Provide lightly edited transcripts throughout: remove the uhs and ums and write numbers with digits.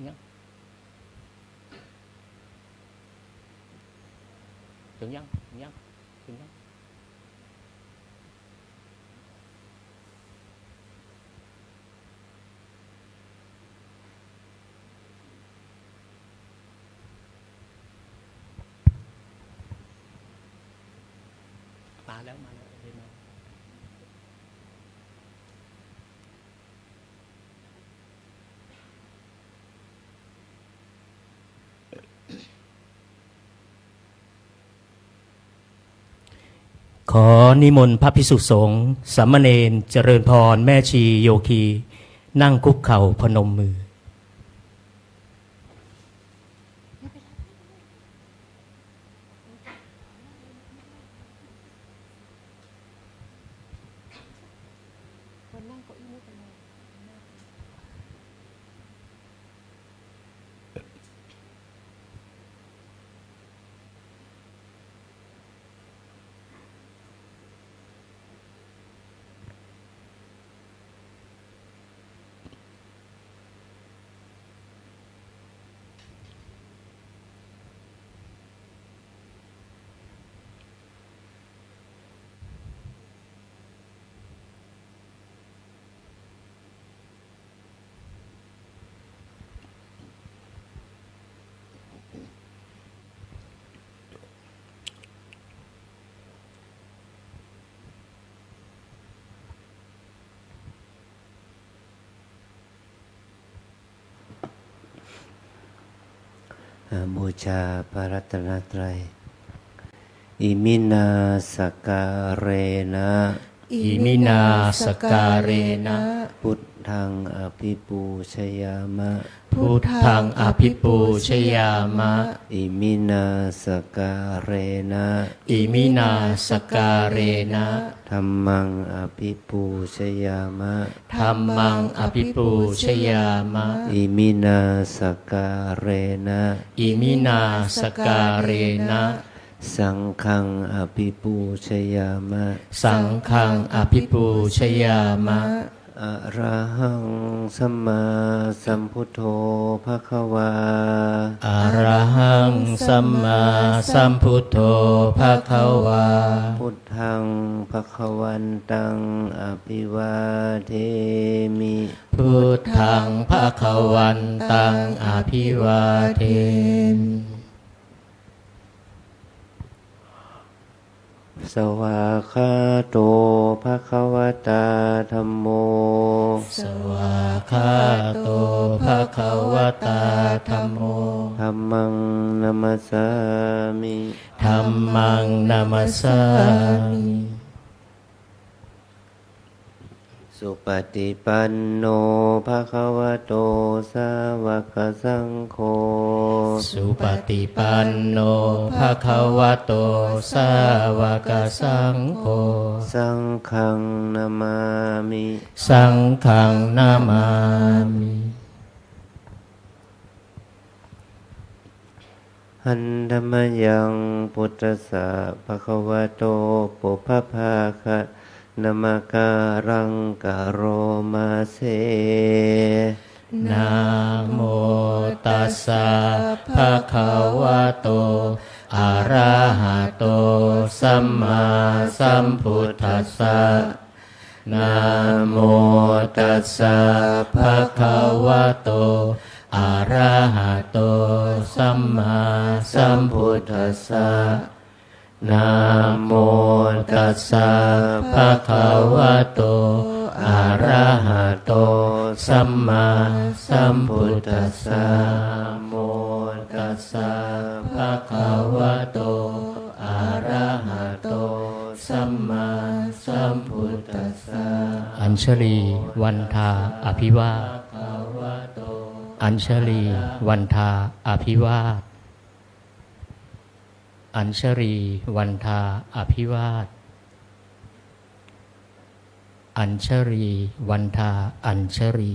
ยังถึงยังถึงยังถึงยังมาแล้วมาแล้วเห็นไหมขอนิมนต์พระภิกษุสงฆ์สามเณรเจริญพรแม่ชีโยคีนั่งคุกเข่าพนมมือบูชาพระรัตนตรัยอิมินาสการเรนะอิมินาสการเรนะพุทธังอภิปูชยามะพุทธังอภิปูชยามะอิมินาสการเรนะอิมินาสการเรนะธัมมังอภิปูชยามะธัมมังอภิปูชยามะอิมินาสการเรนะอิมินาสการเรนะสังฆังอภิปูชยามะสังฆังอภิปูชยามะอะระหังสัมมาสัมพุทโธภควาอะระหังสัมมาสัมพุทโธภควาพุทธังภควันตังอภิวาเทมิพุทธังภควันตังอภิวาเทมิสวากขาโตภควตาธัมโมสวากขาโตภควตาธัมโมธัมมังนัมสสามิธัมมังนัมสสามิสุปฏิปันโนภควโตสาวกสังโฆสุปฏิปันโนภควโตสาวกสังโฆสังฆังนามามิสังฆังนามามิหันธรรมยังพุทธัสสะภควโตปุพพาคะนามาการังกโรมาเสนะโมตัสสะภะคะวะโตอะระหะโตสัมมาสัมพุทธัสสะนะโมตัสสะภะคะวะโตอะระหะโตสัมมาสัมพุทธัสสะนะโมตัสสะภะคะวะโตอะระหะโตสัมมาสัมพุทธัสสะนะโมตัสสะภะคะวะโตอะระหะโตสัมมาสัมพุทธัสสะอัญชลีวันทาอภิวาทอัญชลีวันทาอภิวาทอัญชลีวันทาอภิวาทอัญชลีวันทาอัญชลี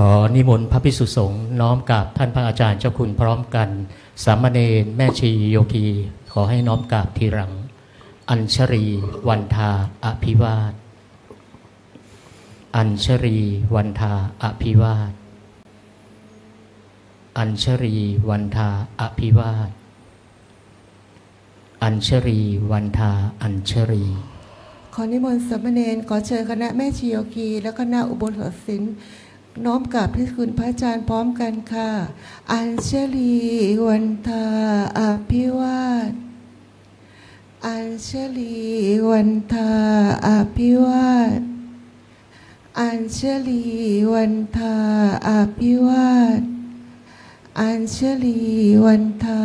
อนิมนต์พระภิกษุสงฆ์น้อมกราบท่านพระอาจารย์เจ้าคุณพร้อมกันสามเณรแม่ชีโยคีขอให้น้อมกราบทีหลังอัญชรีวันทาอภิวาทอัญชรีวันทาอภิวาทอัญชรีวันทาอภิวาทอัญชรีวันทาอัญชรีขอนิมนต์สามเณรขอเชิญคณะแม่ชีโยคีและคณะอุโบสถศิลป์น้อมกราบที่คุณพระอาจารย์พร้อมกันค่ะ อัญชลีวันทาอภิวาทอัญชลีวันทาอภิวาทอัญชลีวันทาอภิวาทอัญชลีวันทา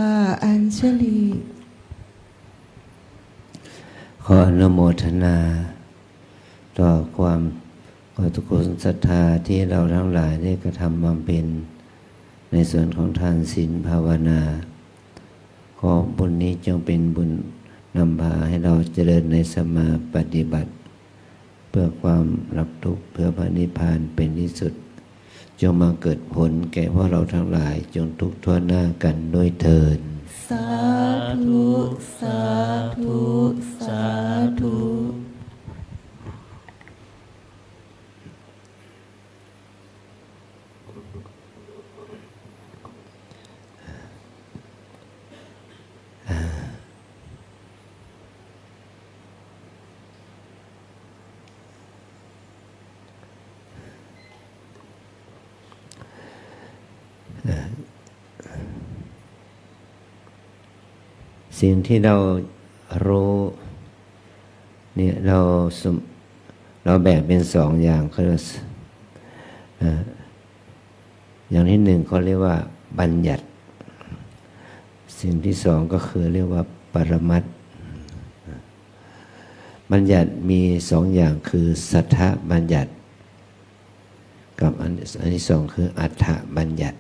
อัญชลีขออนุโมทนาต่อความขอทุกคนศรัทธาที่เราทั้งหลายได้กระทำบำเพ็ญในส่วนของทานศีลภาวนาขอบุญนี้จงเป็นบุญนำพาให้เราเจริญในสมาปฏิบัติเพื่อความรับทุกข์เพื่อพระนิพพานเป็นที่สุดจงมาเกิดผลแก่พวกเราทั้งหลายจงทุกข์ทั่วหน้ากันด้วยเถิดสาธุสาธุสาธุสิ่งที่เรารู้เนี่ยเราแบ่งเป็นสองอย่างคืออย่างที่หนึ่งเขาเรียกว่าบัญญัติสิ่งที่สองก็คือเรียกว่าปรมัตถ์บัญญัติมีสองอย่างคือสัทธบัญญัติกับอันที่สองคืออัฏฐบัญญัติ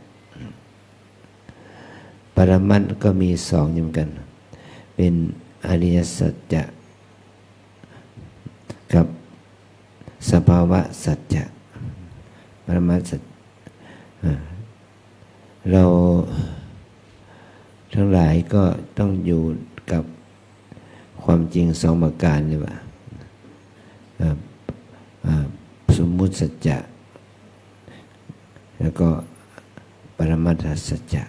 ปรมัตถ์ก็มีสองเหมือนกันเป็นอริยสัจจะกับสภาวะสัจจะปรมัตถ์สัจเราทั้งหลายก็ต้องอยู่กับความจริงสองประการเลยว่าสมมุติสัจจะแล้วก็ปรมัตถสัจจะ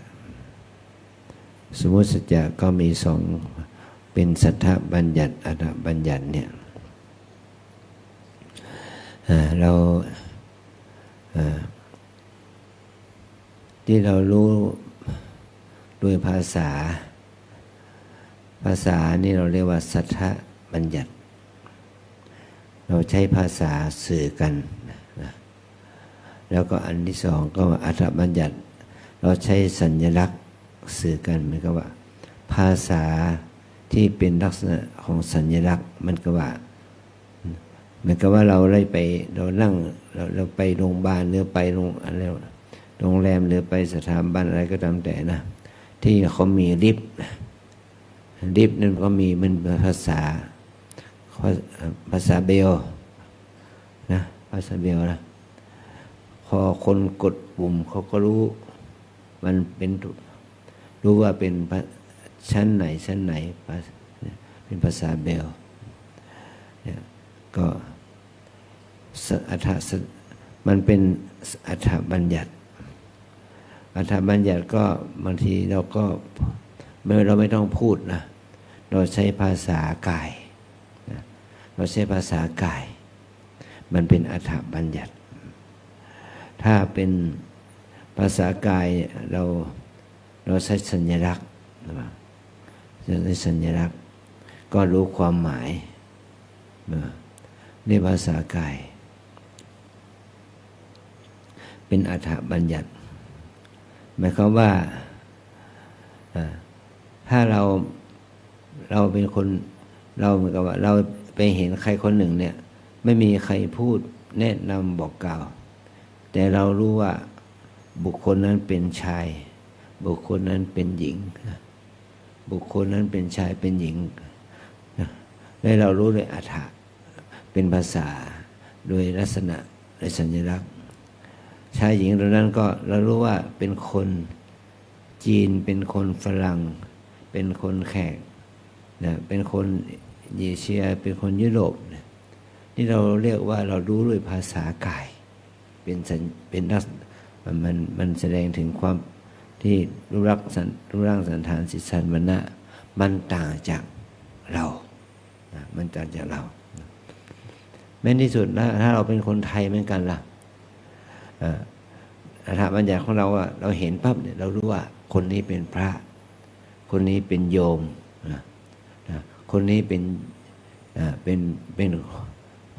สมมุติสัจจะก็มีสองเป็นสัทธบัญญัติอัฏฐบัญญัติเนี่ยเราที่เรารู้ด้วยภาษานี่เราเรียกว่าสัทธบัญญัติเราใช้ภาษาสื่อกันนะแล้วก็อันที่สองก็อัฏฐบัญญัติเราใช้สัญลักษณ์สื่อกันเหมือนกับว่าภาษาที่เป็นลักษณะของสัญลักษณ์มันก็ว่าเหมือนกับว่าเราได้ไปเรานั่งเราไปโรงพยาบาลหรือไปโรงแรมหรือไปสถาบันอะไรก็ตามแต่นะที่เขามีลิฟต์นั่นก็มีมันภาษาเบลนะภาษาเบลนะพอคนกดปุ่มเขาก็รู้มันเป็นรู้ว่าเป็นชั้นไหนเป็นภาษาเบลเนี่ยก็มันเป็นอัฏฐบัญญัติก็บางทีเราก็เราไม่ต้องพูดนะเราใช้ภาษากายนะเราใช้ภาษากายมันเป็นอัฏฐบัญญัติถ้าเป็นภาษากายเราใช้สัญลักษณ์นะใช้สัญลักษณ์ก็รู้ความหมายในภาษากายเป็นอัฏฐบัญญัติหมายความว่าถ้าเราเป็นคนเราเหมือนกับว่าเราไปเห็นใครคนหนึ่งเนี่ยไม่มีใครพูดแนะนำบอกกล่าวแต่เรารู้ว่าบุคคลนั้นเป็นชายบุคคลนั้นเป็นหญิงบุคคลนั้นเป็นชายเป็นหญิงและเรารู้ด้วยอัฏฐะเป็นภาษาโดยลักษณะโดยสัญลักษณ์ ชายหญิงตรงนั้นก็เรารู้ว่าเป็นคนจีนเป็นคนฝรั่งเป็นคนแขกนะเป็นคนเอเชียเป็นคนยุโรปนะนี่เราเรียกว่าเรารู้ด้วยภาษากายเป็นลักษณะมันแสดงถึงความที่รูปร่างสันฐานสิสันวรรณะมันต่างจากเรานะมันต่างจากเราแม้ที่สุดถ้าเราเป็นคนไทยเหมือนกันล่ะอัฏฐบัญญัติของเราเราเห็นปั๊บเนี่ยเรารู้ว่าคนนี้เป็นพระคนนี้เป็นโยมคนนี้เป็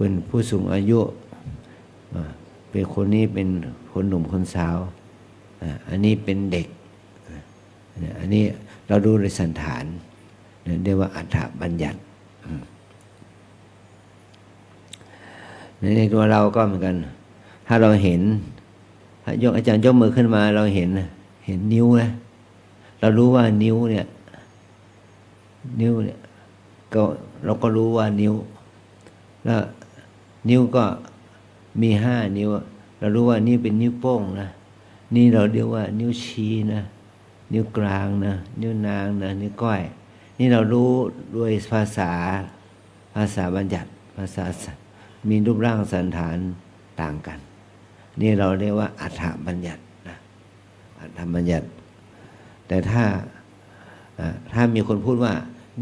นผู้สูงอายุเป็นคนนี้เป็นคนหนุ่มคนสาวอันนี้เป็นเด็กอันนี้เราดูในสันฐานเรียกว่าอัฏฐบัญญัติในตัวเราก็เหมือนกันถ้าเราเห็นอาจารย์ยกมือขึ้นมาเราเห็นนิ้วนะเรารู้ว่านิ้วเนี่ยก็เราก็รู้ว่านิ้วแล้วนิ้วก็มี5 นิ้วเรารู้ว่านี่เป็นนิ้วโป้งนะนี่เราเรียกว่านิ้วชี้นะนิ้วกลางนะนิ้วนางนะนิ้วก้อยนี่เรารู้ด้วยภาษาบัญญัติภาษามีรูปร่างสันฐานต่างกันนี่เราเรียกว่าอัฏฐบัญญัตินะอัฏฐบัญญัติแต่ถ้ามีคนพูดว่า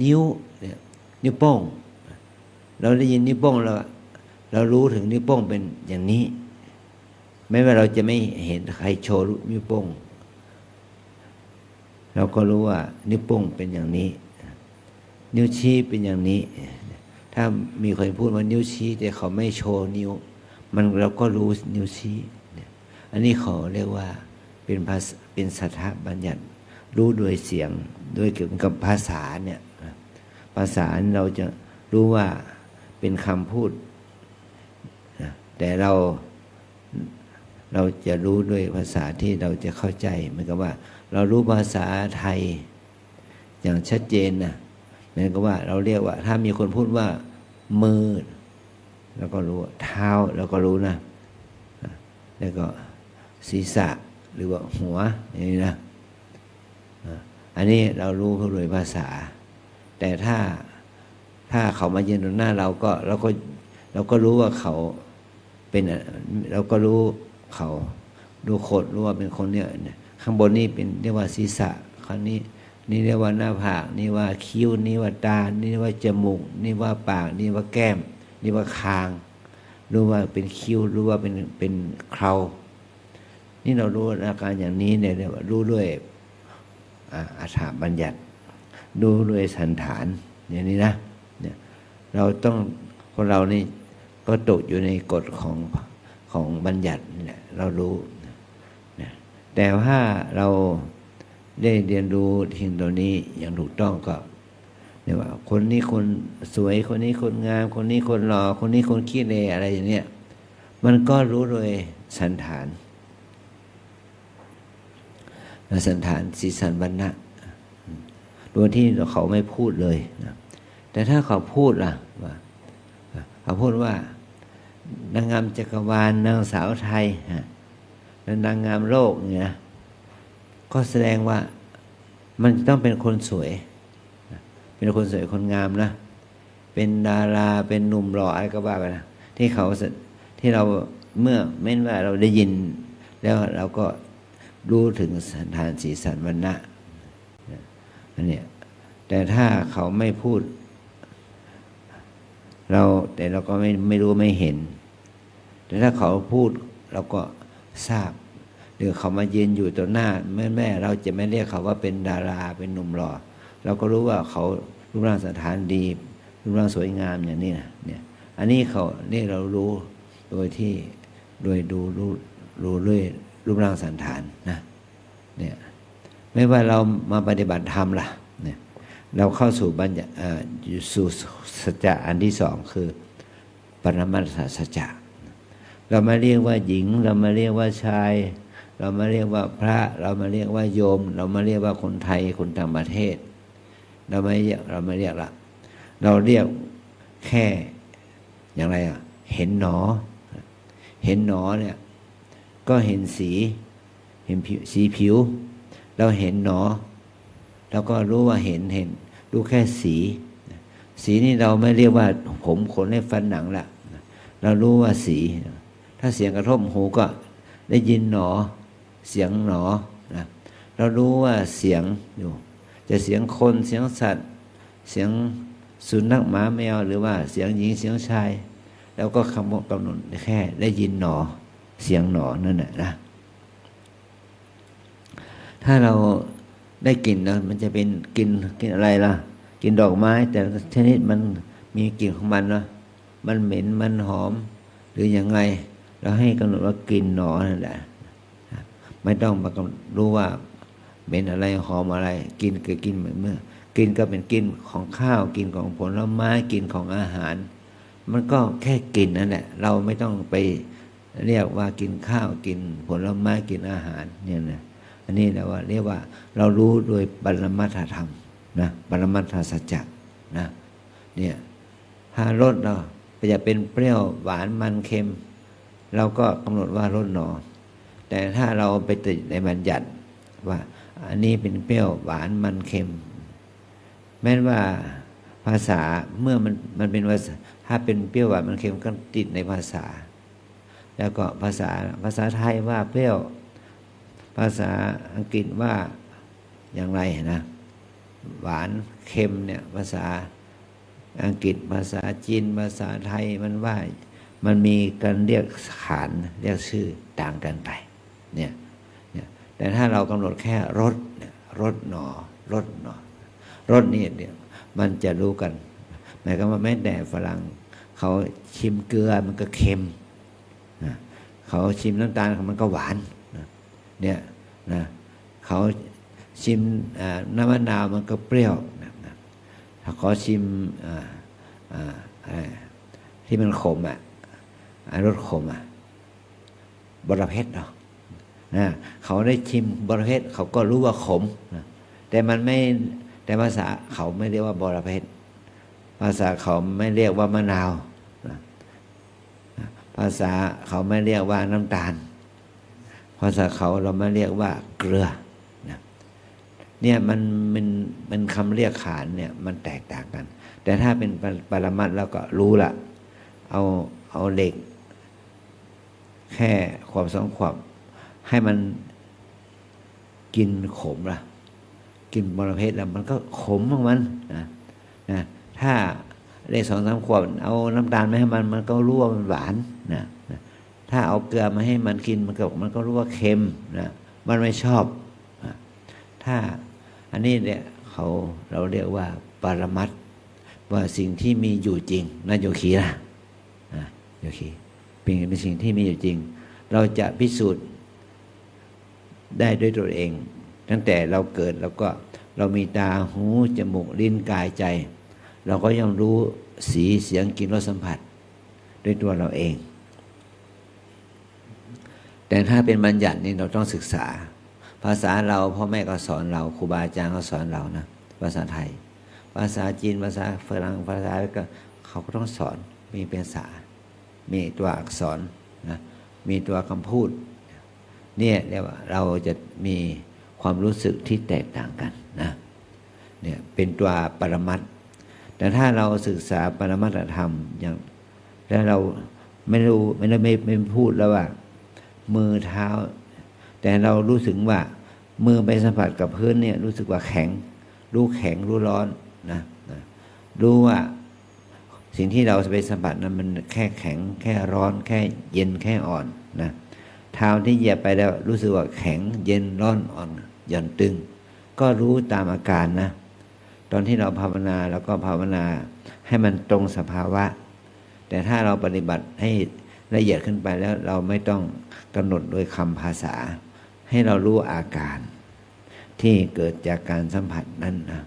นิ้วโป้งเราได้ยินนิ้วโป้งเรารู้ถึงนิ้วโป้งเป็นอย่างนี้ไม่ว่าเราจะไม่เห็นใครโชว์นิ้วโป้งเราก็รู้ว่านิ้วโป้งเป็นอย่างนี้นิ้วชี้เป็นอย่างนี้ถ้ามีคนพูดว่านิ้วชี้แต่เขาไม่โชว์นิ้วเราก็รู้นิ้วชี้อันนี้เขาเรียกว่าเป็นสัทธบัญญัติรู้โดยเสียงโดยเกี่ยวกับภาษาเนี่ยภาษาเราจะรู้ว่าเป็นคำพูดแต่เราจะรู้ด้วยภาษาที่เราจะเข้าใจเหมือนกับว่าเรารู้ภาษาไทยอย่างชัดเจนนะเหมือนกับว่าเราเรียกว่าถ้ามีคนพูดว่ามือเราก็รู้เท้าเราก็รู้นะแล้วก็ศีรษะหรือว่าหัวอย่างนี้นะอันนี้เรารู้โดยภาษาแต่ถ้าเขามายืนตรงหน้าเราก็รู้ว่าเขาเป็นเราก็รู้เขาดูโคตรรู้ว่าเป็นคนเนี่ยข้างบนนี่เป็นเรียกว่าศีรษะข้างนี้นี่เรียกว่าหน้าผากนี่ว่าคิ้วนี่ว่าตานี่ว่าจมูกนี่ว่าปากนี่ว่าแก้มนี่ว่าคางรู้ว่าเป็นคิ้วรู้ว่าเป็นเครานี่เรารู้อาการอย่างนี้เนี่ยเรียกว่ารู้ด้วยอัฏฐบัญญัติดูด้วยสันฐานอย่างนี้นะเนี่ยเราต้องคนเรานี่ก็ตกอยู่ในกฎของบัญญัติเนี่ยเรารู้นะแต่ว่าเราได้เรียนรู้ทิ้งตัวนี้อย่างถูกต้องก็เนี่ยว่าคนนี้คนสวยคนนี้คนงามคนนี้คนหล่อคนนี้คนขี้เลอะไรอย่างเนี้ยมันก็รู้โดยสันฐานสันฐานสีสันวรรณะโดยที่เขาไม่พูดเลยนะแต่ถ้าเขาพูดล่ะว่าเขาพูดว่านางงามจักรวาลนางสาวไทยและนางงามโลกเนี่ยก็แสดงว่ามันต้องเป็นคนสวยเป็นคนสวยคนงามนะเป็นดาราเป็นหนุ่มหล่ออะไรก็ว่าไปนะที่เราเมื่อแม้นว่าเราได้ยินแล้วเราก็รู้ถึงสันฐานสีสันวรรณะอันนี้แต่ถ้าเขาไม่พูดแต่เราก็ไม่รู้ไม่เห็นแต่ถ้าเขาพูดเราก็ทราบหรือเขามายืนอยู่ต่อหน้าแม่เราจะไม่เรียกเขาว่าเป็นดาราเป็นหนุ่มหล่อเราก็รู้ว่าเขารูปร่างสันฐานดีรูปร่างสวยงามอย่างนี้นะเนี่ยอันนี้เรารู้โดยดูด้วยรูปร่างสันฐานนะเนี่ยไม่ว่าเรามาปฏิบัติธรรมล่ะเนี่ยเราเข้าสู่บัญญัติสู่สัจจะอันที่สองคือปรมัตถสัจจะเรามาเรียกว่าหญิงเรามาเรียกว่าชายเรามาเรียกว่าพระเรามาเรียกว่าโยมเรามาเรียกว่าคนไทยคนต่างประเทศเราไม่เรียกละเราเรียกแค่อย่างไรเห็นหนอเนี่ย ก็เห็นสีเห็นผิวสีผิวเราเห็นหนอเราก็รู้ว่าเห็นรู้แค่สีนี่เราไม่เรียกว่าผมขนเล็บฟันหนังละเรารู้ว่าสีถ้าเสียงกระทบหูก็ได้ยินหนอเสียงหนอนะเรารู้ว่าเสียงอยู่จะเสียงคนเสียงสัตว์เสียงสุนัขหมาแมวหรือว่าเสียงหญิงเสียงชายแล้วก็กำหนดแค่ได้ยินหนอเสียงหนอนั่นแหละนะถ้าเราได้กลิ่นแล้วมันจะเป็นกลิ่นอะไรล่ะกลิ่นดอกไม้แต่ละชนิดมันมีกลิ่นของมันเนาะมันเหม็นมันหอมหรือยังไงเราให้กำหนดว่ากลิ่นหนอนั่นแหละไม่ต้องมากำหนดรู้ว่าเหม็นอะไรหอมอะไรกินก็กินเหมือนเมื่อกินก็เป็นกินของข้าวกินของผลไม้กินของอาหารมันก็แค่กินนั่นแหละเราไม่ต้องไปเรียกว่ากินข้าวกินผลไม้กินอาหารเนี่ยนะอันนี้แหละว่าเรียกว่าเรารู้โดยปรมัตถธรรมนะปรมัตถสัจจะนะเนี่ยถ้ารสเราจะเป็นเปรี้ยวหวานมันเค็มเราก็กำหนดว่ารสหนอแต่ถ้าเราไปติดในบัญญัติว่าอันนี้เป็นเปรี้ยวหวานมันเค็มแม้ว่าภาษาเมื่อมันเป็นภาษาถ้าเป็นเปรี้ยวหวานมันเค็มก็ติดในภาษาแล้วก็ภาษาไทยว่าเปรี้ยวภาษาอังกฤษว่าอย่างไรนะหวานเค็มเนี่ยภาษาอังกฤษภาษาจีนภาษาไทยมันว่ามันมีการเรียกขานเรียกชื่อต่างกันไปเนี่ยแต่ถ้าเรากำหนดแค่รสรสหนอรสหนอรสนี่เนี่ยมันจะรู้กันหมายความว่าแม้แต่ฝรั่งเขาชิมเกลือมันก็เค็มเขาชิมน้ำตาลมันก็หวานเนี่ยนะเขาชิมน้ำมะนาวมันก็เปรี้ยวถ้าเขาชิมที่มันขมรสขมบรเพชรเนาะเขาได้ชิมบรเพชรเขาก็รู้ว่าขมแต่มันไม่แต่ภาษาเขาไม่เรียกว่าบรเพชรภาษาเขาไม่เรียกว่ามะนาวภาษาเขาไม่เรียกว่าน้ำตาลภาษาเขาเราไม่เรียกว่าเกลือเนี่ยมันคำเรียกขานเนี่ยมันแตกต่างกันแต่ถ้าเป็นปรมัตถ์แล้วก็รู้ละเอาเหล็กแค่ขวบสองขวบให้มันกินขมละกินบรเพชรแล้วมันก็ขมของมันนะถ้าเลขสองสามขวบเอาน้ำตาลมาให้มันก็รู้ว่ามันหวานนะถ้าเอาเกลือมาให้มันกินมันก็รู้ว่าเค็มนะมันไม่ชอบถ้าอันนี้เนี่ยเราเรียกว่าปรมัตถ์ว่าสิ่งที่มีอยู่จริงนะโยคีนะโยคีเป็นสิ่งที่มีอยู่จริงเราจะพิสูจน์ได้ด้วยตัวเองตั้งแต่เราเกิดแล้วก็เรามีตาหูจมูกลิ้นกายใจเราก็ย่อมรู้สีเสียงกลิ่นรสสัมผัสด้วยตัวเราเองแต่ถ้าเป็นบัญญัตินี่เราต้องศึกษาภาษาเราพ่อแม่ก็สอนเราครูบาอาจารย์ก็สอนเรานะภาษาไทยภาษาจีนภาษาฝรั่งภาษาก็เขาก็ต้องสอนมีภาษามีตัวอักษรนะมีตัวคำพูดเนี่ยเรียกว่าเราจะมีความรู้สึกที่แตกต่างกันนะเนี่ยเป็นตัวปรมัตถ์แต่ถ้าเราศึกษาปรมัตถธรรมอย่างแล้วเราไม่พูดแล้วว่ามือเท้าแต่เรารู้สึกว่ามือไปสัมผัสกับพื้นเนี่ยรู้สึกว่าแข็งรู้ร้อนนะรู้ว่าสิ่งที่เราไปสัมผัสนั้นมันแค่แข็งแค่ร้อนแค่เย็นแค่อ่อนนะเท้าที่เหยียบไปแล้วรู้สึกว่าแข็งเย็นร้อนอ่อนหย่อนตึงก็รู้ตามอาการนะตอนที่เราภาวนาเราก็ภาวนาให้มันตรงสภาวะแต่ถ้าเราปฏิบัติให้ละเอียดขึ้นไปแล้วเราไม่ต้องกำหนดโดยคำภาษาให้เรารู้อาการที่เกิดจากการสัมผัสนั้นนะ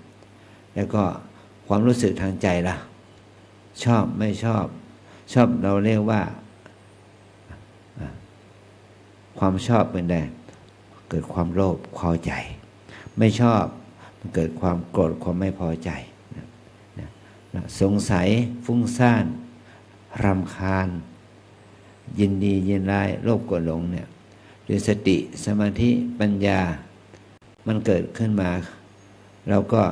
แล้วก็ความรู้สึกทางใจล่ะชอบไม่ชอบเราเรียกว่าความชอบเป็นไงเกิดความโลภพอใจไม่ชอบมันเกิดความโกรธความไม่พอใจสงสัยฟุ้งซ่านรำคาญยินดียินร้ายโลภโกรธหลงเนี่ย รือสติสมาธิปัญญามันเกิดขึ้นมาเราก็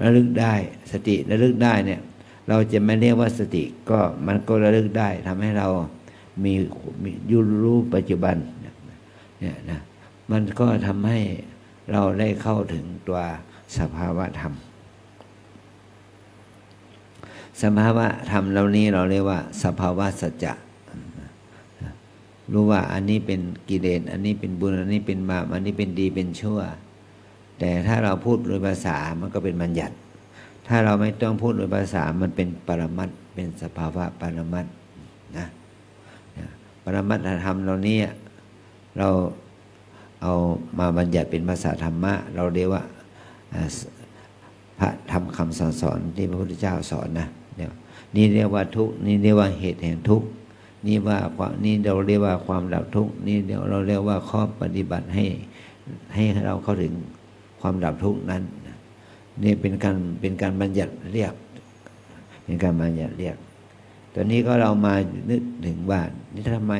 ระลึกได้สติระลึกได้เนี่ยเราจะไม่เรียกว่าสติก็มันก็ระลึกได้ทำให้เรามียุรู้ปัจจุบันเนี่ยนะมันก็ทำให้เราได้เข้าถึงตัวสภาวะธรรมสภาวะธรรมเหล่านี้เราเรียกว่าสภาวะสัจจะรู้ว่าอันนี้เป็นกิเลสอันนี้เป็นบุญอันนี้เป็นบาปอันนี้เป็นดีเป็นชั่วแต่ถ้าเราพูดโดยภาษามันก็เป็นบัญญัติถ้าเราไม่ต้องพูดโดยภาษามันเป็นปรมัตถ์เป็นสภาวะปรมัตถ์นะปรมัตถธรรมเหล่านี้เราเอามาบัญญัติเป็นภาษาธรรมะเราเรียกว่าพระธรรมคำสอนที่พระพุทธเจ้าสอนนะนี่เรียกว่าทุกข์นี่เรียกว่าเหตุแห่งทุกข์นี่ว่านี่เราเรียกว่าความดับทุกข์นี่เราเรียกว่าข้อปฏิบัติให้เราเข้าถึงความดับทุกข์นั้นนี่เป็นการบัญญัติเรียกเป็นการบัญญัติเรียกตอนนี้ก็เรามานึกถึงว่านี่ทำไม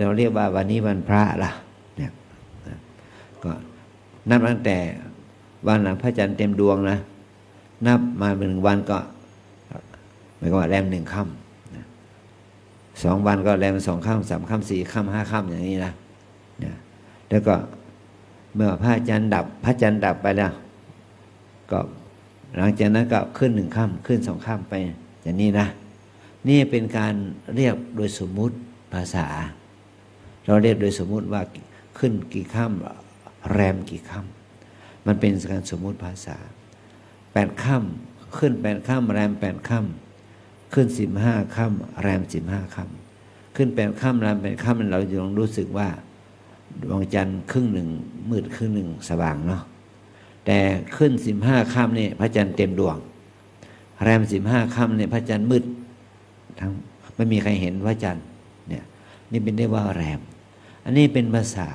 เราเรียกว่าวันนี้วันพระล่ะเนี่ยก็นับตั้งแต่วันหลังพระจันทร์เต็มดวงนะนับมาเป็น1 วันก็หมายความว่าแรม1 ค่ำ2 วันก็แรม2 ค่ำ3 ค่ำ4 ค่ำ5 ค่ำอย่างนี้นะแล้วก็เมื่อพระจันทร์ดับไปแล้วก็หลังจากนั้นก็ขึ้น1 ค่ำขึ้น2 ค่ำไปอย่างนี้นะนี่เป็นการเรียกโดยสมมุติภาษาเราเรียกโดยสมมุติว่าขึ้นกี่ค่ำแรมกี่ค่ำมันเป็นการสมมุติภาษา8 ค่ำขึ้น8 ค่ำแรม8 ค่ำขึ้น15 ค่ำแรม15 ค่ำขึ้น8 ค่ำแรม8 ค่ำเราจะลองรู้สึกว่าดวงจันทร์ครึ่งหนึ่งมืดครึ่งหนึ่งสว่างเนาะแต่ขึ้น15 ค่ำนี่พระจันทร์เต็มดวงแรม15 ค่ำเนี่ยพระจันทร์มืดทั้งไม่มีใครเห็นพระจันทร์เนี่ยนี่เป็นได้ว่าแรมอันนี้เป็นภาษา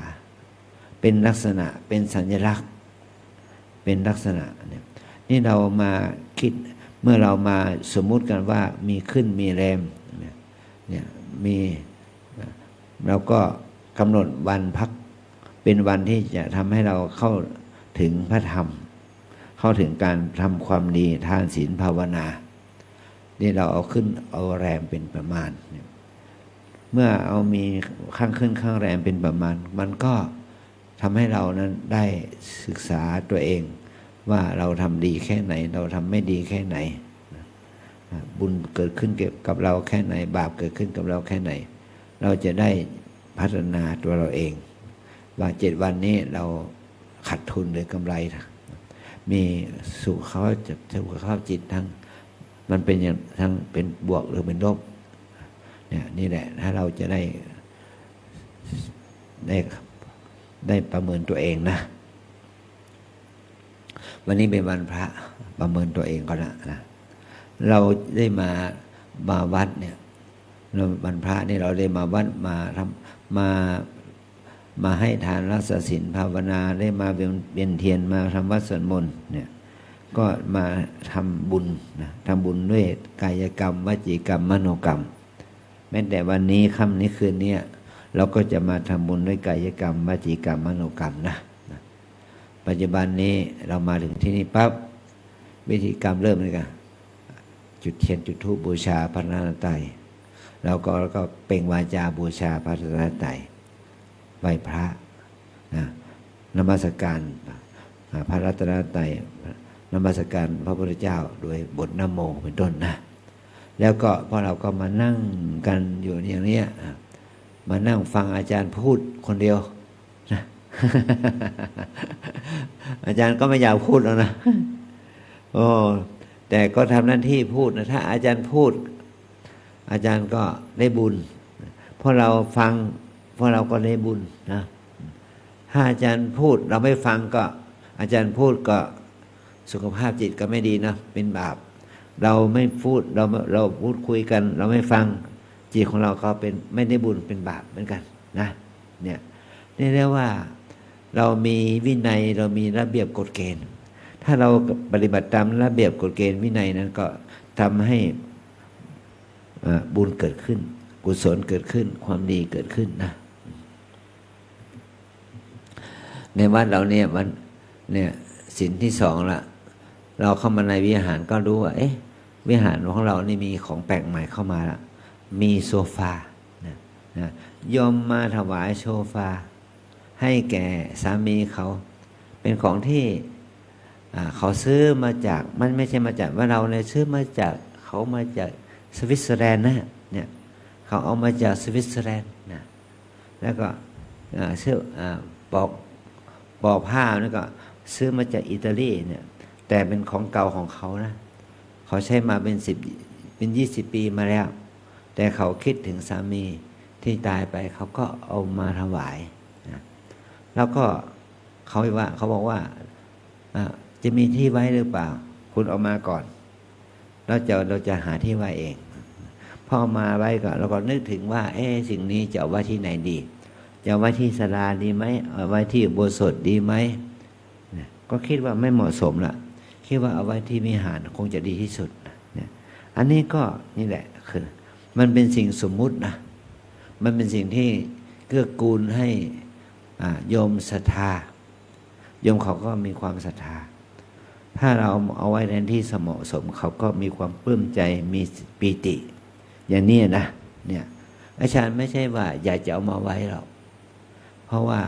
เป็นลักษณะเป็นสัญลักษณ์เป็นลักษณะเนี่ยนี่เรามาคิดเมื่อเรามาสมมุติกันว่ามีขึ้นมีแรมเนี่ยมีเราก็กำหนดวันพักเป็นวันที่จะทำให้เราเข้าถึงพระธรรมเข้าถึงการทำความดีทานศีลภาวนานี่เราเอาขึ้นเอาแรมเป็นประมาณเมื่อเอามีข้างขึ้นข้างแรมเป็นประมาณมันก็ทำให้เรานั้นได้ศึกษาตัวเองว่าเราทำดีแค่ไหนเราทำไม่ดีแค่ไหนบุญเกิดขึ้นกับเราแค่ไหนบาปเกิดขึ้นกับเราแค่ไหนเราจะได้พัฒนาตัวเราเองว่า7 วันนี้เราขาดทุนหรือกำไรมีสุขภาพจิตทั้งมันเป็นอย่างทั้งเป็นบวกหรือเป็นลบเนี่ยนี่แหละถ้าเราจะได้ประเมินตัวเองนะวันนี้เป็นวันพระประเมินตัวเองก็นะเราได้มาวัดเนี่ยเราวันพระนี่เราได้มาวัดมาทำมาให้ทานรักษาศีลภาวนาได้มาเวียนเทียนมาทำวัดสวดมนต์เนี่ยก็มาทำบุญนะทำบุญด้วยกายกรรมวจีกรรมมโนกรรมแม้แต่วันนี้ค่ำนี้คืนนี้เราก็จะมาทำบุญด้วยกายกรรมวจีกรรมมโนกรรมนะปัจจุบันนี้เรามาถึงที่นี่ปั๊บวิธีกรรมเริ่มเลยกันจุดเทียนจุดธูปบูชาพระรัตนตรัยแล้วก็เปล่งวาจาบูชาพระรัตนตรัยไหว้พระนะนมัสการพระรัตนตรัยนมัสการพระพุทธเจ้าโดยบทนะโมเป็นต้นนะแล้วก็พอเราก็มานั่งกันอยู่อย่างนี้มานั่งฟังอาจารย์พูดคนเดียวนะ อาจารย์ก็ไม่อยากพูดแล้วนะโอ้แต่ก็ทำหน้าที่พูดนะถ้าอาจารย์พูดอาจารย์ก็ได้บุญเพราะเราฟังเพราะเราก็ได้บุญนะถ้าอาจารย์พูดเราไม่ฟังก็อาจารย์พูดก็สุขภาพจิตก็ไม่ดีนะเป็นบาปเราไม่พูดเราพูดคุยกันเราไม่ฟังจิตของเราก็เป็นไม่ได้บุญเป็นบาปเหมือนกันนะเนี่ยนี่เรียกว่าเรามีวินัยเรามีระเบียบกฎเกณฑ์ถ้าเราปฏิบัติตามระเบียบกฎเกณฑ์วินัยนั้นก็ทำให้บุญเกิดขึ้นกุศลเกิดขึ้นความดีเกิดขึ้นนะ ในวัดเราเนี่ยมันเนี่ยศีลที่สองละเราเข้ามาในวิหารก็รู้ว่าวิหารของเรานี่มีของแปลกใหม่เข้ามาละมีโซฟานะโยมมาถวายโซฟาให้แก่สามีเขาเป็นของที่เขาซื้อมาจากมันไม่ใช่มาจากว่าเราเนี่ยซื้อมาจากเขามาจากสวิตเซอร์แลนด์นะเนี่ยเขาเอามาจากสวิตเซอร์แลนด์นะแล้วก็ซื้อปอกผ้านี่ก็ซื้อมาจากอิตาลีเนี่ยแต่เป็นของเก่าของเขานะเขาใช้มาเป็น20 ปีมาแล้วแต่เขาคิดถึงสามีที่ตายไปเขาก็เอามาถวายนะแล้วก็เขาบอกว่าจะมีที่ไว้หรือเปล่าคุณเอามาก่อนเราจะหาที่ไว้เองพอมาไว้ก็เราก็นึกถึงว่าสิ่งนี้จะเอาไว้ที่ไหนดีจะเอาไว้ที่ศาลาดีไหมเอาไว้ที่อุโบสถดีไหมก็คิดว่าไม่เหมาะสมละคิดว่าเอาไว้ที่วิหารคงจะดีที่สุดเนี่ยอันนี้ก็นี่แหละคือมันเป็นสิ่งสมมุตินะมันเป็นสิ่งที่เกื้อกูลให้โยมศรัทธาโยมเขาก็มีความศรัทธาถ้าเราเอาไว้ในที่เหมาะสมเขาก็มีความปลื้มใจมีปีติอย่างนี้นะเนี่ยอาจารย์ไม่ใช่ว่าอยากจะเอามาไว้หรอกเพราะว่า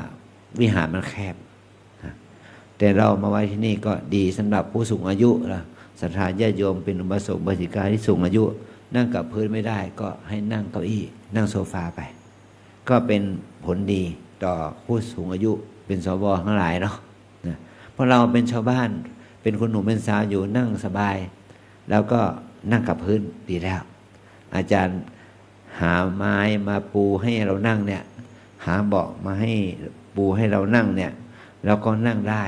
วิหารมันแคบแต่เรามาไว้ที่นี่ก็ดีสำหรับผู้สูงอายุนะศรัทธาญาติโยมเป็นอุบาสกอุบาสิกาที่สูงอายุนั่งกับพื้นไม่ได้ก็ให้นั่งเก้าอี้นั่งโซฟาไปก็เป็นผลดีต่อผู้สูงอายุเป็นสวทั้งหลายเนาะเพราะเราเป็นชาวบ้านเป็นคนหนุ่มเป็นสาวอยู่นั่งสบายแล้วก็นั่งกับพื้นดีแล้วอาจารย์หาไม้มาปูให้เรานั่งเนี่ยหาเบาะมาให้ปูให้เรานั่งเนี่ยเราก็นั่งได้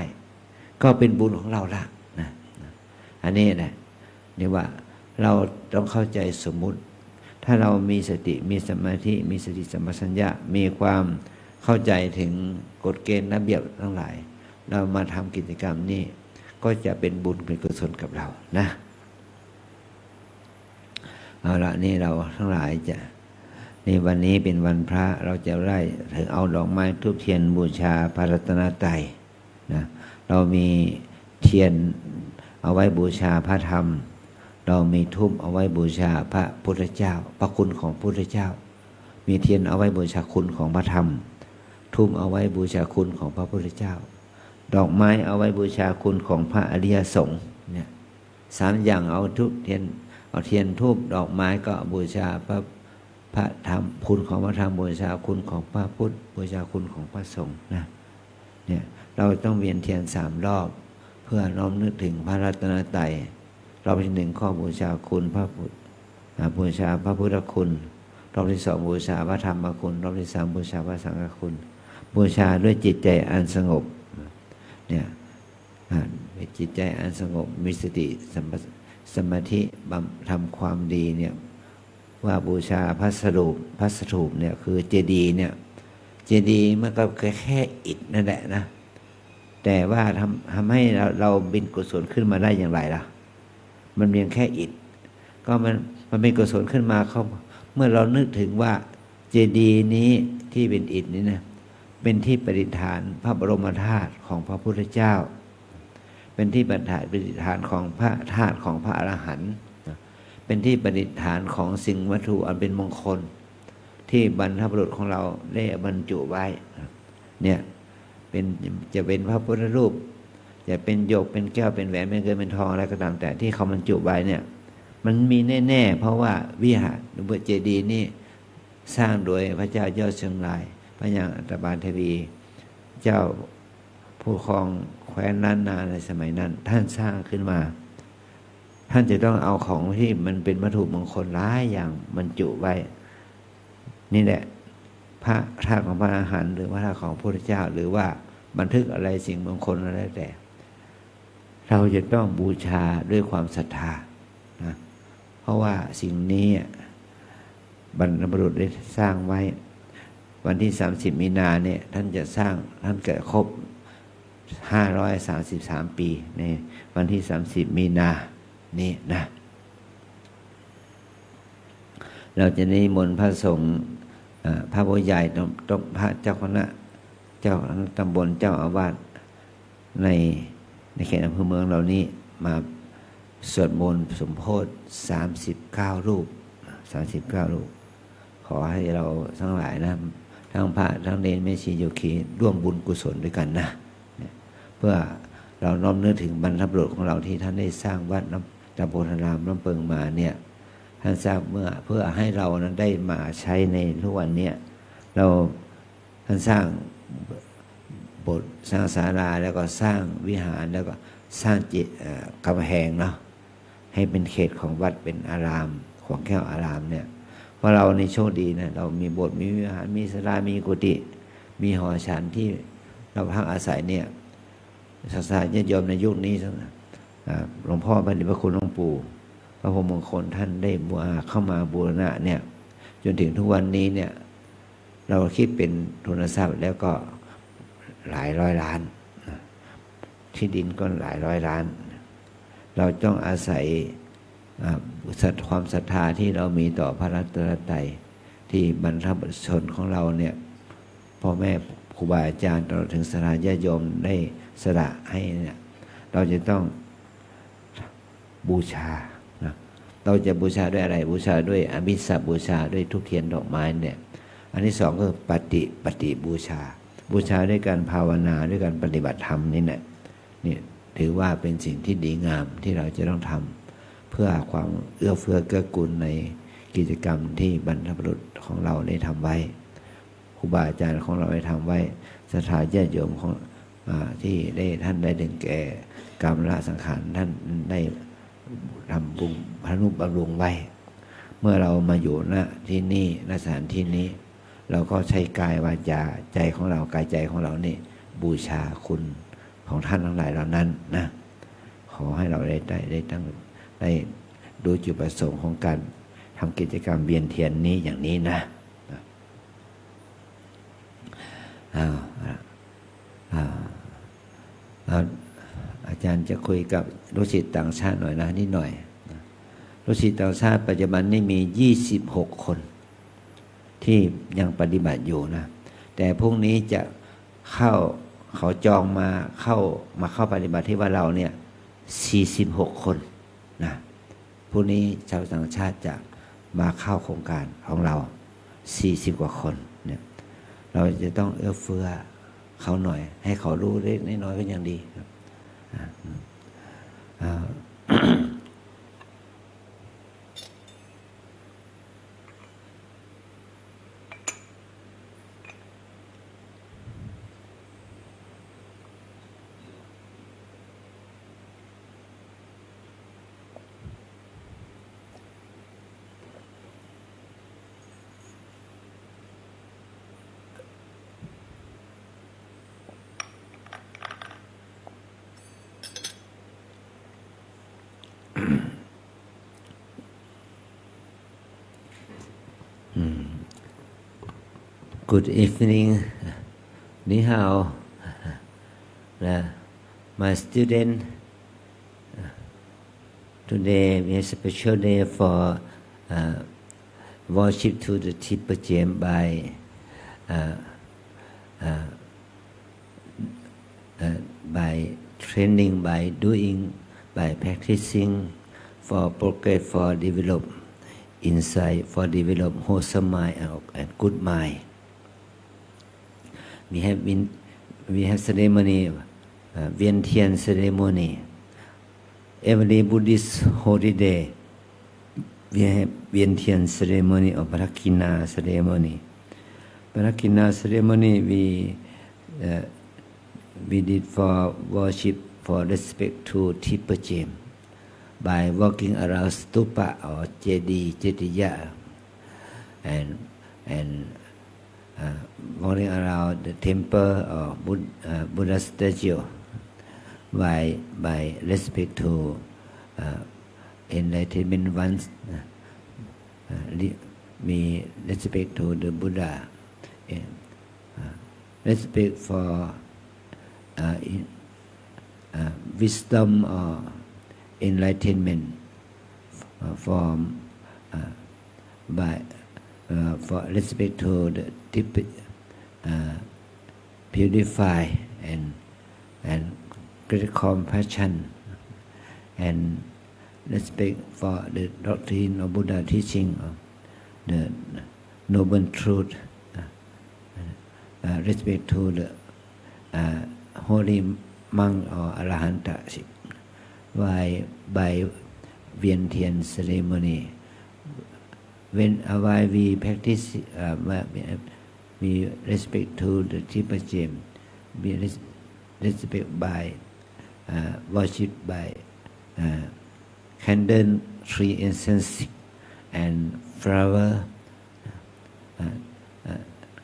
ก็เป็นบุญของเราละนะอันนี้นะนี่ว่าเราต้องเข้าใจสมมุติถ้าเรามีสติมีสมาธิมีสติสัมปชัญญะมีความเข้าใจถึงกฎเกณฑ์ระเบียบทั้งหลายเรามาทำกิจกรรมนี้ก็จะเป็นบุญเป็นกุศลกับเรานะเอาละนี่เราทั้งหลายจะนี่วันนี้เป็นวันพระเราจะไล่ถึงเอาดอกไม้ธูปเทียนบูชาพระรัตนตรัยนะเรามีเทียนเอาไว้บูชาพระธรรมเรามีธูปเอาไว้บูชาพระพุทธเจ้าพระคุณของพระพุทธเจ้ามีเทียนเอาไว้บูชาคุณของพระธรรมธูปเอาไว้บูชาคุณของพระพุทธเจ้าดอกไม้เอาไว้บูชาคุณของพระอริยสงฆ์เนี่ย3 อย่างเอาธูปเทียนเอาเทียนธูปดอกไม้ก็บูชาพระธรรมคุณของพระธรรมบูชาคุณของพระพุทธบูชาคุณของพระสงฆ์นะเนี่ยเราต้องเวียนเทียน3 รอบเพื่อน้อมนึกถึงพระรัตนตรัยรอบที่ 1ข้อบูชาคุณพระพุทธบูชาพระพุทธคุณรอบที่ 2บูชาพระธรรมคุณรอบที่ 3บูชาพระสังฆคุณบูชาด้วยจิตใจอันสงบเนี่ยมีจิตใจอันสงบมีสติสมาธิทำความดีเนี่ยว่าบูชาพระสถูปเนี่ยคือเจดีย์เนี่ยเจดีย์มันก็แค่อิฐนั่นแหละนะแต่ว่าทำให้เราบินกุศลขึ้นมาได้อย่างไรล่ะมันเพียงแค่อิฐก็มันเป็นกุศลขึ้นมาเขาเมื่อเรานึกถึงว่าเจดีย์นี้ที่เป็นอิฐนี้นะเป็นที่ประดิษฐานพระบรมธาตุของพระพุทธเจ้าเป็นที่ประดิษฐานของพระธาตุของพระอรหันต์เป็นที่ประดิษฐานของสิ่งวัตถุอันเป็นมงคลที่บรรพบุรุษของเราได้บรรจุไว้เนี่ยจะเป็นพระพุทธรูปจะเป็นหยกเป็นแก้วเป็นแหวนเป็นเงินเป็นทองอะไรก็ตามแต่ที่เขาบรรจุไว้เนี่ยมันมีแน่ๆเพราะว่าวิหารหรือเจดีย์นี่สร้างโดยพระเจ้ายอดเชียงรายพระยาอัตบาลเทวีเจ้าผู้ครองแคว้นล้านนาในสมัยนั้นท่านสร้างขึ้นมาท่านจะต้องเอาของที่มันเป็นวัตถุมงคลหลายอย่างบรรจุไว้นี่แหละพระธาตุของพระอรหันต์หรือพระธาตุของพระพุทธเจ้าหรือว่าบันทึกอะไรสิ่งมงคลอะไรแต่เราจะต้องบูชาด้วยความศรัทธานะเพราะว่าสิ่งนี้บรรพบุรุษได้สร้างไว้วันที่30 มีนาเนี่ยท่านจะสร้างท่านเกิดครบ533 ปีในวันที่30 มีนานี่นะเราจะนิมนต์พระสงฆ์พระผู้ใหญ่ต้องพระเจ้าคณะ เจ้าตำบลเจ้าอาวาสในเขตอำเภอเมืองเหล่านี้มาสวดมนต์สมโภช39 รูป39 รูปขอให้เราทั้งหลายนะทั้งพระทั้งเนรแม่ชีโยคีร่วมบุญกุศลด้วยกันนะเพื่อเราน้อมนึกถึงบรรพบุรุษของเราที่ท่านได้สร้างวัดจำปนารามน้ำเปิงมาเนี่ยท่านสร้างเพื่อให้เรานั้นได้มาใช้ในทุกวันนี้ท่านสร้างโบสถ์สร้างศาลาแล้วก็สร้างวิหารแล้วก็สร้างกำแพงเนาะให้เป็นเขตของวัดเป็นอารามของแก้วอารามเนี่ยเพราะเราในโชคดีนะเรามีโบสถ์มีวิหารมีศาลามีกุฏิมีหอฉันที่เราพักอาศัยเนี่ยศาสนาญาติโยมในยุคนี้หลวงพ่อพระเดชพระคุณหลวงปู่พระพรหมมงคลท่านได้เข้ามาบูรณะเนี่ยจนถึงทุกวันนี้เนี่ยเราคิดเป็นทุนทรัพย์แล้วก็หลายร้อยล้านที่ดินก็หลายร้อยล้านเราต้องอาศัยความศรัทธาที่เรามีต่อพระรัตนตรัยที่บรรพบุรุษชนของเราเนี่ยพ่อแม่ครูบาอาจารย์ตลอดถึงศรัทธาญาติโยมได้สละให้เนี่ยเราจะต้องบูชานะเราจะบูชาด้วยอะไรบูชาด้วยอมิสบูชาด้วยทุกเทียนดอกไม้เนี่ยอันที่สองก็ปฏิบูชาด้วยการภาวนาด้วยการปฏิบัติธรรมนี่แหละนี่ถือว่าเป็นสิ่งที่ดีงามที่เราจะต้องทำเพื่อความเอื้อเฟื้อเกื้อกูลในกิจกรรมที่บรรพบุรุษของเราได้ทำไว้ครูบาอาจารย์ของเราได้ทำไว้ศรัทธาญาติโยมของที่ท่านได้ถึงแก่กรรมละสังขารท่านได้ทำบุญพระนุบำรุงไว้เมื่อเรามาอยู่ณที่นี่ณสถานที่นี้เราก็ใช้กายวาจาใจของเรากายใจของเรานี่บูชาคุณของท่านทั้งหลายเหล่านั้นนะขอให้เราได้ดูจุดประสงค์ของการทำกิจกรรมเวียนเทียนนี้อย่างนี้นะอาจารย์จะคุยกับลูกศิษย์ต่างชาติหน่อยนะนิดหน่อยลูกศิษย์ต่างชาติปัจจุบันนี้มี26 คนที่ยังปฏิบัติอยู่นะแต่พรุ่งนี้จะเขาจองมาเข้าปฏิบัติที่ว่าเราเนี่ย46 คนนะพรุ่งนี้ชาวต่างชาติจะมาเข้าโครงการของเรา40 กว่าคนเนี่ยเราจะต้องเอื้อเฟื้อเขาหน่อยให้เขารู้เล็กน้อยก็ยังดีครับGood evening, Ni hao. My student, today we have a special day for worship to the Tibetan by training, by doing, by practicing for progress, for develop insight, for develop wholesome mind and good mind. We have ceremony, Vian Tian ceremony. Every Buddhist holy day, we have Vian Tian ceremony or Parakina ceremony. Parakina ceremony we did for worship, for respect to Tibetan by walking around stupa or jediya and walking around the temple or Buddha statue by respect to enlightenment ones. We respect to the Buddha, respect for wisdom or enlightenment for respect to the purify and great compassion and respect for the doctrine of Buddha teaching of the noble truth, respect to the holy monk or arahanta by Vian Tian ceremony. While we practice, we respect to the Triple Gem, we respect by worship by candle, tree incense, and flower.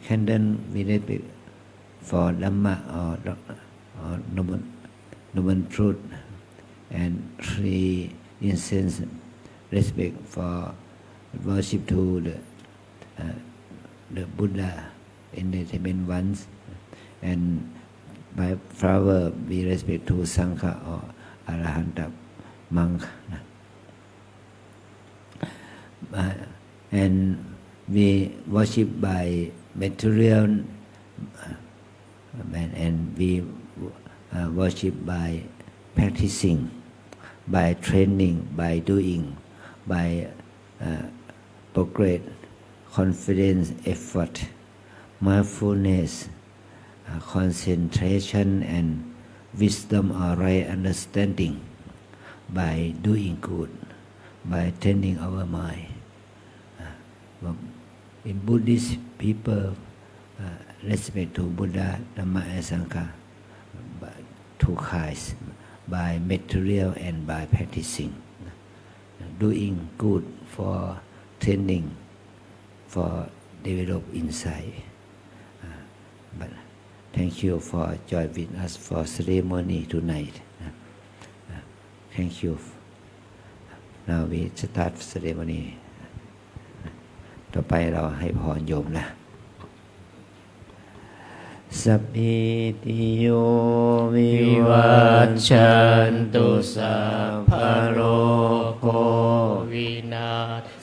Candle we respect for Dhamma or noble truth, and tree incense respect for worship to the Buddha in the Tibetan ones, and by flower we respect to Sangha or Arahanta monk, and we worship by material, and we worship by practicing, by training, by doing, by progress, confidence, effort, mindfulness, concentration, and wisdom or right understanding, by doing good, by training our mind. In Buddhist people respect to Buddha, Dhamma, and Sangha two kinds, by material and by practicing, doing good for training, for develop insight. But thank you for join with us for ceremony tonight. Thank you. Now we start ceremony. ต่อไปเราให้พรโยมนะ สัพพิติโยวิวัชชันตุสัพพะโรโควินา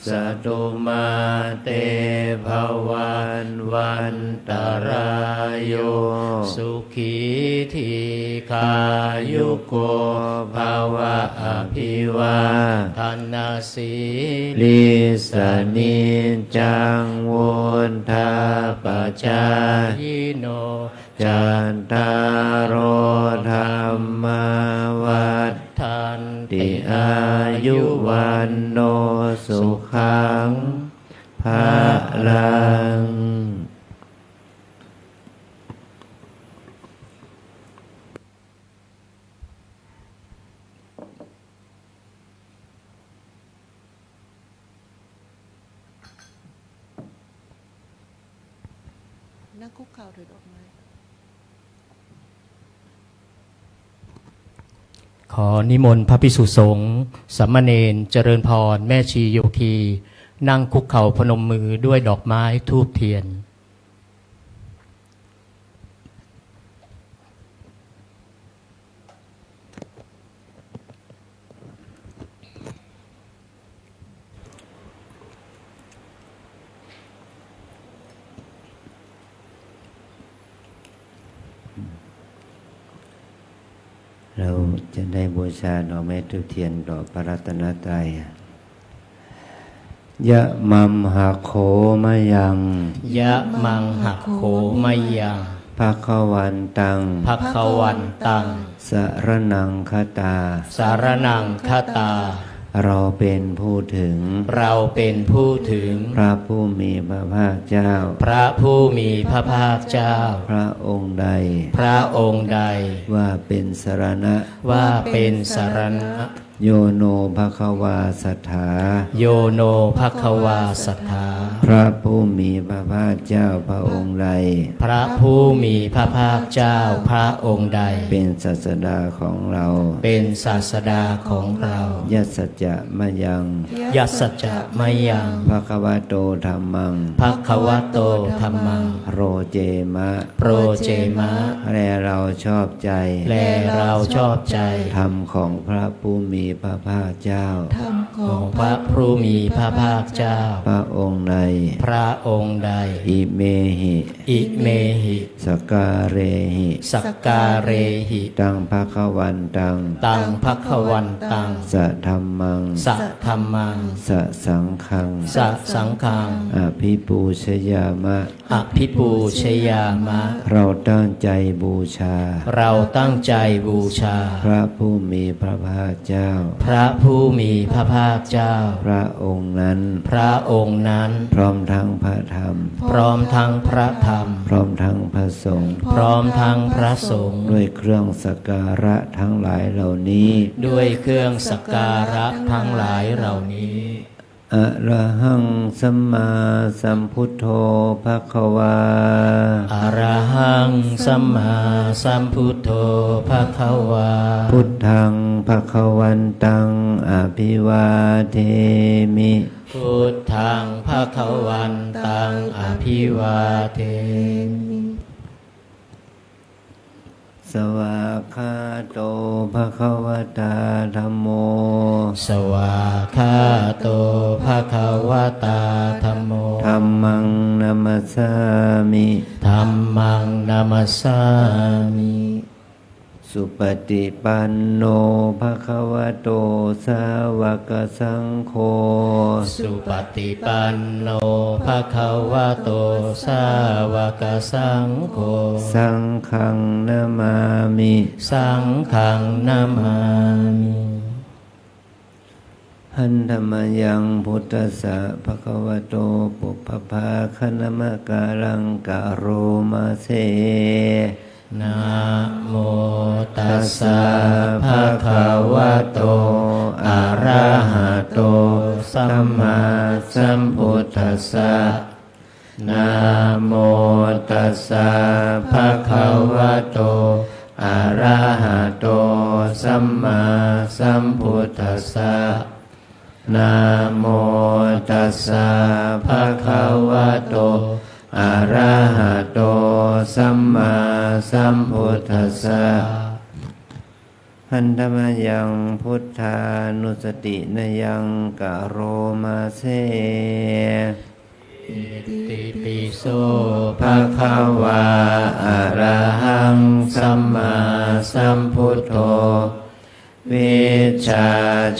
ศตุมาเตภวันวันตรายโยสุขีทีขายุโกภวะอภิวาทนาสีลิสนิจังวุฒาปจายโนจันตารโอธรรมวัฏฏันติอายุวันโนสุขังภะลังนั่งคุกเข่าถือดอกไม้ ขอนิมนต์พระภิกษุสงฆ์สามเณรเจริญพรแม่ชีโยคี นั่งคุกเข่าพนมมือด้วยดอกไม้ธูปเทียน เราจะได้บูชาดอกไม้ธูปเทียนต่อพระรัตนตรัยยะมัมหะโขมะยัง ยะมังหักโขมยัง ภะคะวันตัง ภักขวันตัง สรณังคตา สารนังคตา เราเป็นผู้ถึง เราเป็นผู้ถึง พระผู้มีพระภาคเจ้า พระผู้มีพระภาคเจ้า พระองค์ใด พระองค์ใด ว่าเป็นสรณะ ว่าเป็นสารณะ โยโนภควาสัทธา โยโนภควาสัทธา พระผู้มีพระภาคเจ้าพระองค์ใด พระผู้มีพระภาคเจ้าพระองค์ใด เป็นศาสดาของเรา เป็นศาสดาของเรา ยัสสจะมะยัง ยัสสจะมะยัง ภควโตธัมมัง ภควโตธัมมัง โรเจมะ โปรเจมะ แลเราชอบใจ แลเราชอบใจ ธรรมของพระผู้มีพระภาคเจ้า ธรรมข ของพระผู้มีพระภาคเจ้า พระองค์ใด พระองค์ใด อิเมหิ อิเมหิ สการเรหิ สักการเรหิ ตังภควันตัง ตังภควันตัง สะธัมมัง สัทธัมมัง สะสังฆัง สะสังฆัง อภิปูชยามะ อภิปูชยามะ เราตั้งใจบูชา เราตั้งใจบูชา พระผู้มีพระภาคเจ้า พระผู้มีพระภาคเจ้า พระองค์นั้น พระองค์นั้น พร้อมทั้งพระธรรม พร้อมทั้งพระธรรม พร้อมทั้งพระสงฆ์ พร้อมทั้งพระสงฆ์ ด้วยเครื่องสักการะทั้งหลายเหล่านี้ ด้วยเครื่องสักการะทั้งหลายเหล่านี้ อะระหังสัมมาสัมพุทโธภควา อะระหังสัมมาสัมพุทโธภะคะวา พุทธังภควันตังอภิวาเทมิ พุทธังภะคะวันตังอภิวาเทมิ สวากขาโตภควตาธัมโม สวากขาโตภะคะวะตาธัมโม ธัมมังนัมสสามิ ธัมมังนามัสสามิ สุปฏิปันโนภควโตสาวกสังโฆ สุปฏิปันโนภะคะวะโตสาวกสังโฆ สังฆังนามามิ สังฆังนามามิ หันธรรมยังพุทธัสสะภควโตปุพพาคณมการังกะโรมาเส นะโมตัสสะภะคะวะโตอะระหะโตสัมมาสัมพุทธัสสะนะโมตัสสะภะคะวะโตอะระหะโตสัมมาสัมพุทธัสสะนะโมตัสสะภะคะวะโตอะระหะโตสัมมาสัมพุทธัสสะ หันธรรมยังพุทธานุสตินยังกะโรมาเส ติปิโสภะคะวาอะระหังสัมมาสัมพุทโธวิชชา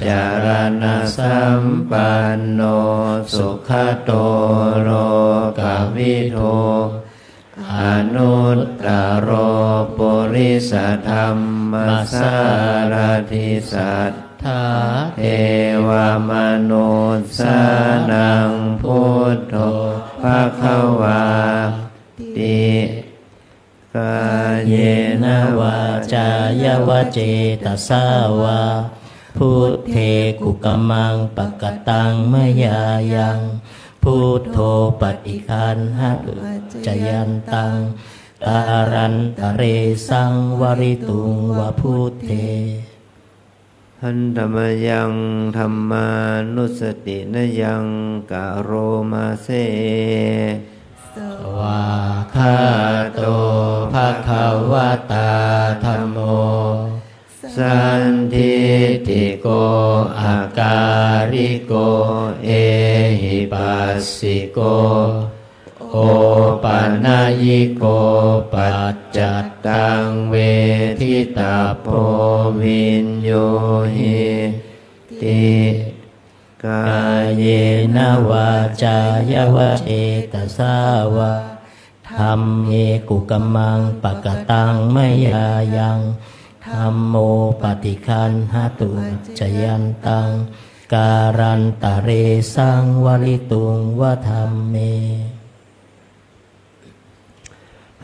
จารณสัมปันโนสุขโตโลกวิโทอนุตตโรปุริสธรรมสารทิสัทธาเทวมนุสสานังพุทโธภะคะวาติกายเนวาจายวเจตสาวาพุทเทกุกมังปะกตังมยายังพุทโธปฏิคันหะจยันตังตารันตะเรสังวริตุงวะพุทเท หันธรรมยังธรรมานุสตินยังกะโรมาเส สวากขาโตภะคะวะตาธัมโมสันทิติโกอาการิโกเอหิปัสสิโกโอปัญญิโกปัจจัตตังเวทิตาโพวินโยหิติกายเยนวาจายวเจตสาวาธัมเมกุกมังปะกตังมยายังธัมโมปฏิคันหตุจยันตังการันตะเรสังวริตุงวะธัมเม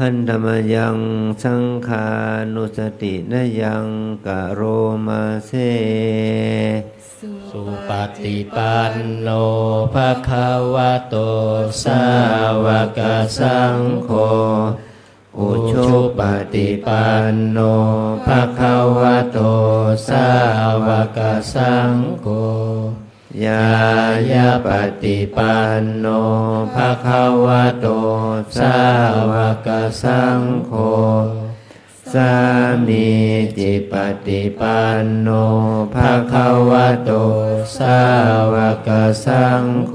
หันธรรมยังสังขานุสตินยังกะโรมาเส สุปฏิปันโนภะคะวะโตสาวกสังโฆอุชุปฏิปันโนภะคะวะโตสาวกสังโฆยายาปฏิปันโนภะคะวะโตสาวกสังโฆส สามิจิปฏิปันโนภะคะวะโตสาวกสังโฆ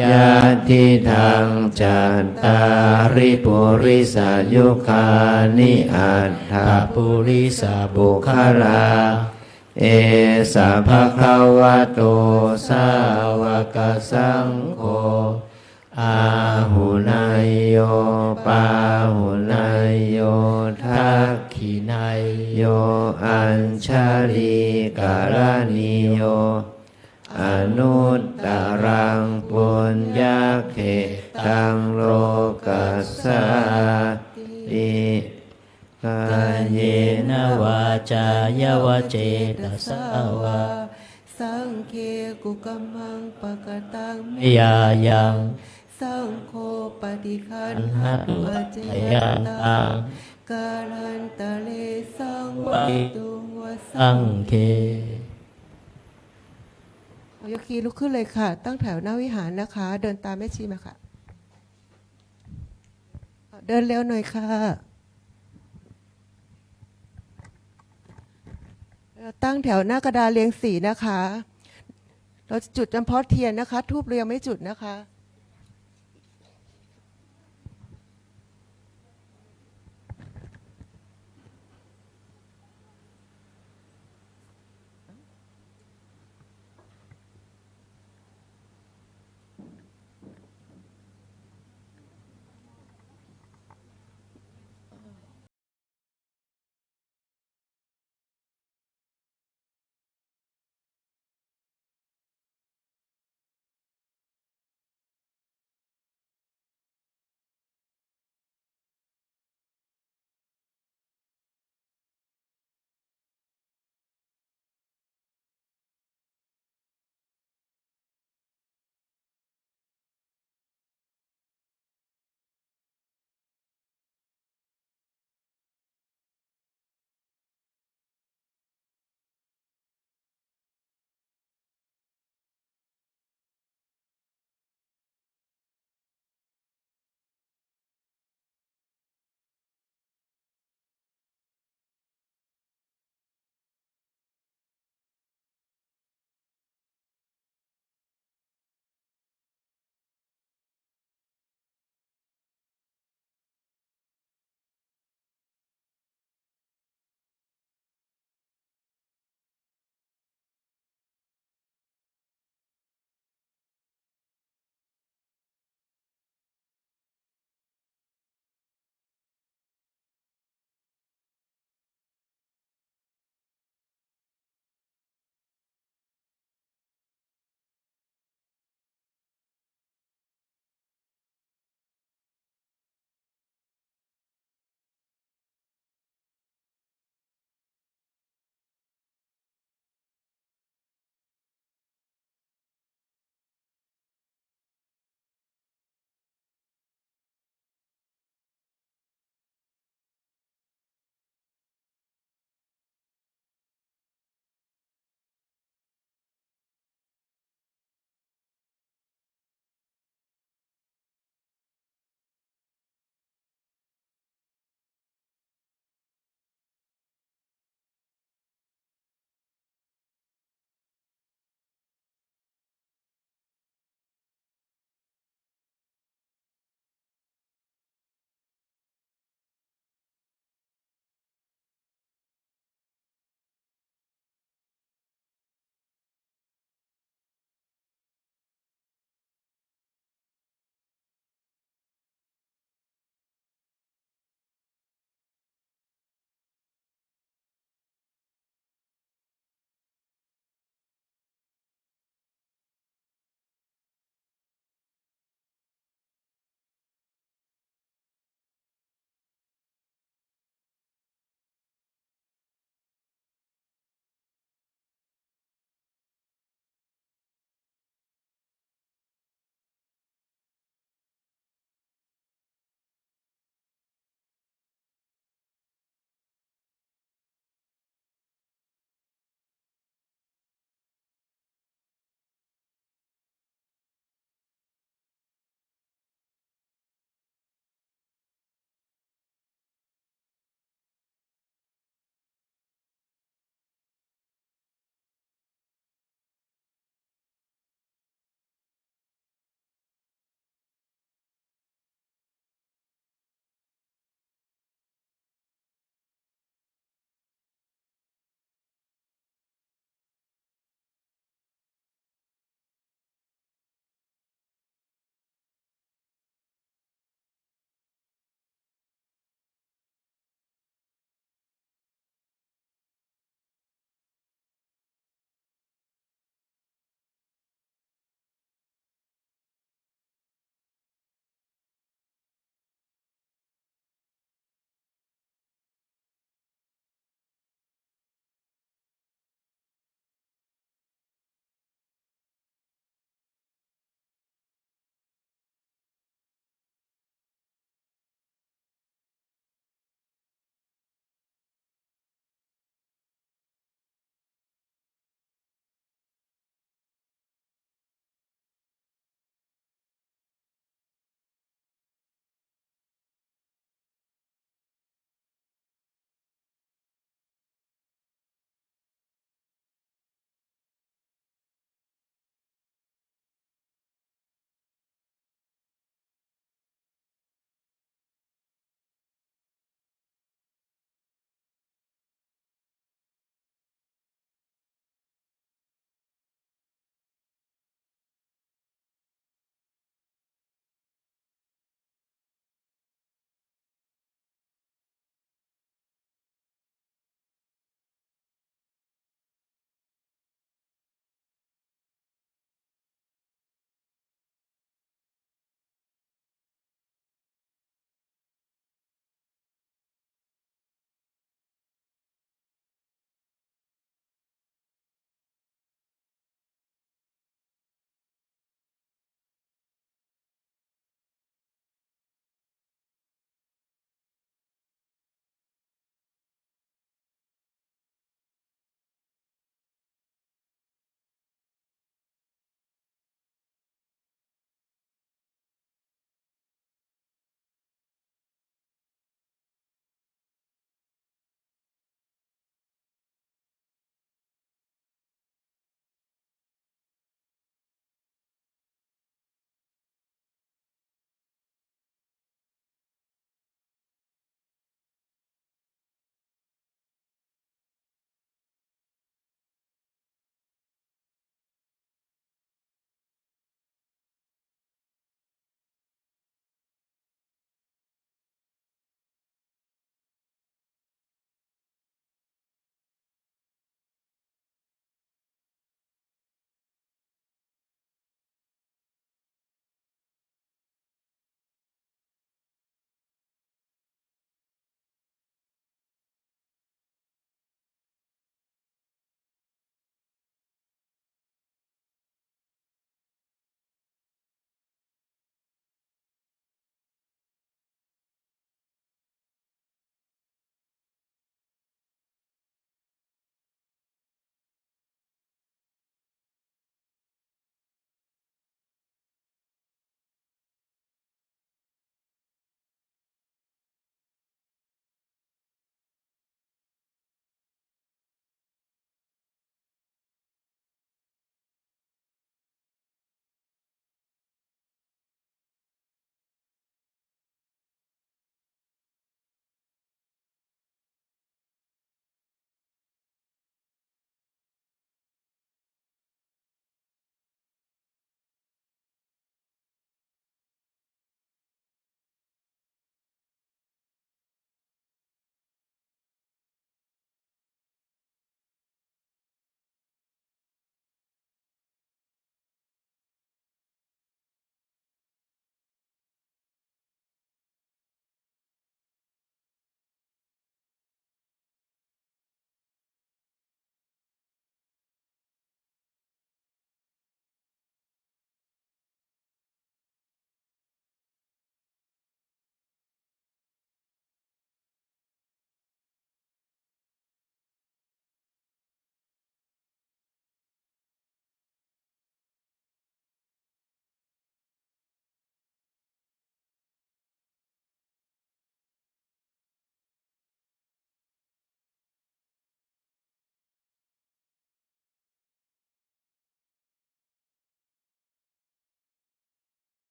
ยะทิทังจัตตาริปุริสายุคานิอัตถา ปุริสาบุ บุคลาเอสะภะคะวะโตสาวกสังโฆอาหุนายโยปาหุนายโยทัก ขีนัย โยอัญชลีการณิโยอนุตตรังปุญญาเขตังโลกัสสาติกาก าย เย เย นะ นะวาจายาวเจตสาวา สังเคกุกัมมังปะกตัง ยายัง สังโฆปฏิคัน หั หั ต ต ถุ ถะเจ ยัน ต ตั ตั ง งกาลันตะเลสังวะตุงวะ สั สั ง ง เค โยคีลุกขึ้นเลยค่ะ ตั้งแถวหน้าวิหารนะคะ เดินตามแม่ชีมาค่ะ เดินเร็วหน่อยค่ะ ตั้งแถวหน้ากระดานเรียงสีนะคะ เราจะจุดจำเพาะเทียนนะคะ ทูบเรียงไม่จุดนะคะ